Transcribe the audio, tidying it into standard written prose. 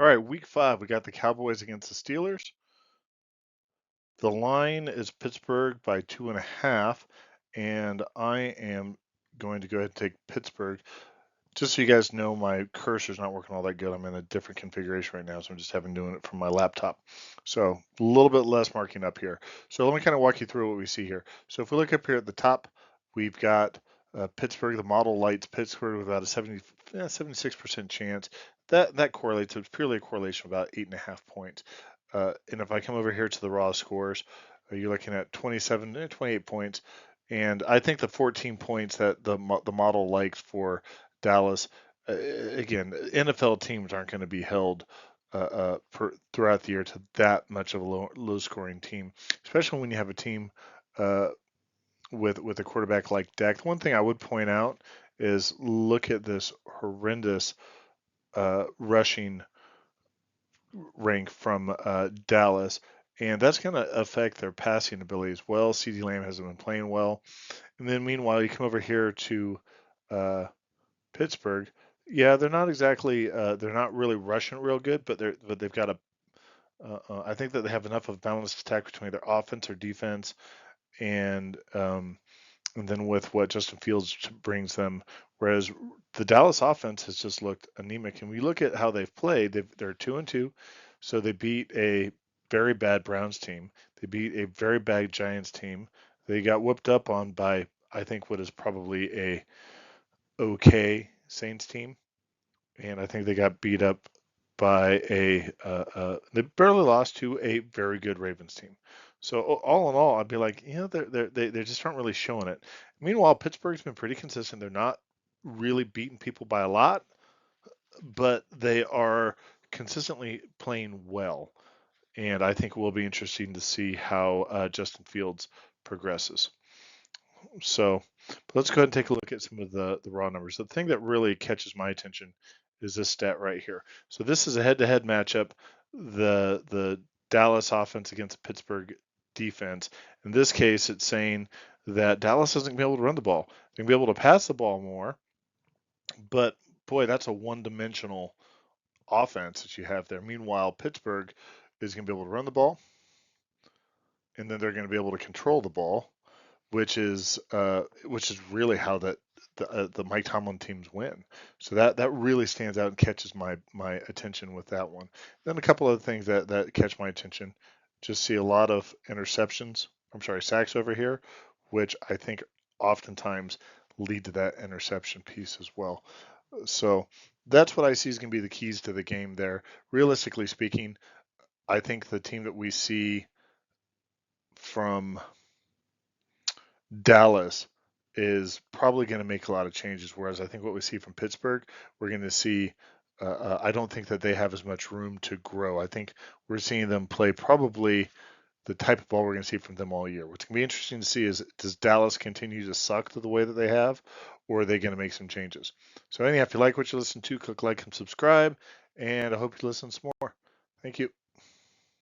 All right, week 5, we got the Cowboys against the Steelers. The line is Pittsburgh by 2.5, and I am going to go ahead and take Pittsburgh. Just so you guys know, my cursor's not working all that good. I'm in a different configuration right now, so I'm just having doing it from my laptop. So a little bit less marking up here. So let me kind of walk you through what we see here. So if we look up here at the top, we've got Pittsburgh. The model lights Pittsburgh with about a 76% chance. That correlates. It's purely a correlation of about 8.5 points. And if I come over here to the raw scores, you're looking at 27, 28 points. And I think the 14 points that the model likes for Dallas, again, NFL teams aren't going to be held throughout the year to that much of a low scoring team, especially when you have a team uh, with a quarterback like Dak. One thing I would point out is look at this horrendous rushing rank from Dallas, and that's going to affect their passing ability as well. CeeDee Lamb hasn't been playing well, and then meanwhile you come over here to uh, Pittsburgh. Yeah, they're not exactly they're not really rushing real good, but they've got a I think that they have enough of balanced attack between their offense or defense, and um, and then with what Justin Fields brings them. Whereas the Dallas offense has just looked anemic, and we look at how they've played. They're 2-2, so they beat a very bad Browns team. They beat a very bad Giants team. They got whooped up on by I think what is probably a okay Saints team, and I think they got beat up by they barely lost to a very good Ravens team. So all in all, I'd be like, they just aren't really showing it. Meanwhile, Pittsburgh's been pretty consistent. They're not really beating people by a lot, but they are consistently playing well. And I think it will be interesting to see how Justin Fields progresses. So let's go ahead and take a look at some of the raw numbers. The thing that really catches my attention is this stat right here. So this is a head-to-head matchup, the Dallas offense against the Pittsburgh defense. In this case, it's saying that Dallas isn't going to be able to run the ball. They're going to be able to pass the ball more, but boy, that's a one-dimensional offense that you have there. Meanwhile, Pittsburgh is going to be able to run the ball, and then they're going to be able to control the ball, which is really how the Mike Tomlin teams win. So that really stands out and catches my attention with that one. Then a couple other things that catch my attention. Just see a lot of interceptions. I'm sorry, sacks over here, which I think oftentimes lead to that interception piece as well. So that's what I see is going to be the keys to the game there. Realistically speaking, I think the team that we see from Dallas is probably going to make a lot of changes. Whereas I think what we see from Pittsburgh, we're going to see. I don't think that they have as much room to grow. I think we're seeing them play probably the type of ball we're going to see from them all year. What's going to be interesting to see is does Dallas continue to suck to the way that they have, or are they going to make some changes? So anyhow, if you like what you listen to, click like and subscribe, and I hope you listen some more. Thank you.